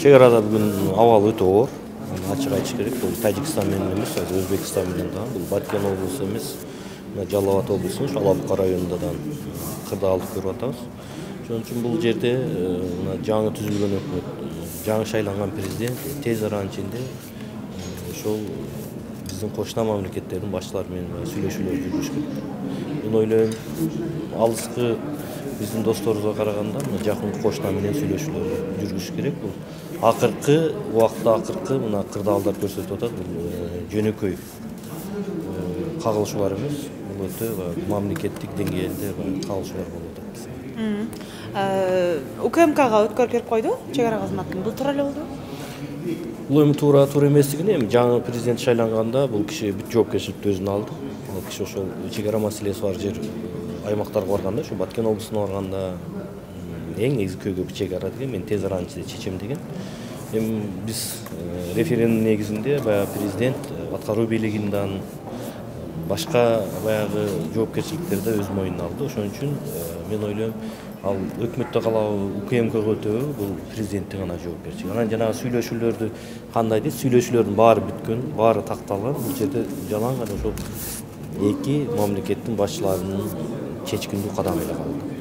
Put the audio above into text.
Чек арада бүгүн абал өтө оор. Ачык айтыш керек. Бул Тажикстан менен эмес, Өзбекстан менен да. Бул Баткен облусу эмес, Жалал Абад облусунун Шалабыкка районунда да кырдаалдык көрүп атабыз. Ошон үчүн бул жерде жаңы түзүлгөн өкмөт, жаңы шайланган президент тез аралык ичинде ошол биздин кошуна мамлекеттердин башчылары менен сүйлөшүүлөр жүргүзүш керек. Мен ойлойм, алыскы биздин досторубузга караганда жакынкы кошуна менен сүйлөшүүлөр жүргүзүш керек. Бул акыркы убакытта мына кырдаалдар көрсөтүп атат. Бул жөнөкөй кагылышуулар эмес, бул өтө мамлекеттик деңгээлде кагылышуулар болуп атат. УКМКга өткөрүп берип койду чек ара кызматын. Бул туура эле болду? Бул эми туура эместигин эми жаңы президент шайланганда бул киши бүт жоопкерчиликти өзүнө алды. Ал киши ошол чек ара маселеси бар жер аймактарга барганда, ушу Баткен облусуна барганда эң негизги көйгөй чек ара деген, мен тез аралык ичинде чечем деген. Эми биз референдум негизинде баягы президент аткаруу бийлигинен башка баягы жоопкерчиликтерди өз мойнуна алды. Ошон үчүн мен ойлойм, ал өкмөттө калабы, УКМКга өтөбү, бул президенттин гана жоопкерчилиги. Анан жанагы сүйлөшүүлөрдү кандай дейт? Сүйлөшүүлөрдүн баары бүткөн, баары такталган. Бул жерде жалаң гана ошол эки мамлекеттин башчыларынын чечкиндүү кадамы эле калды.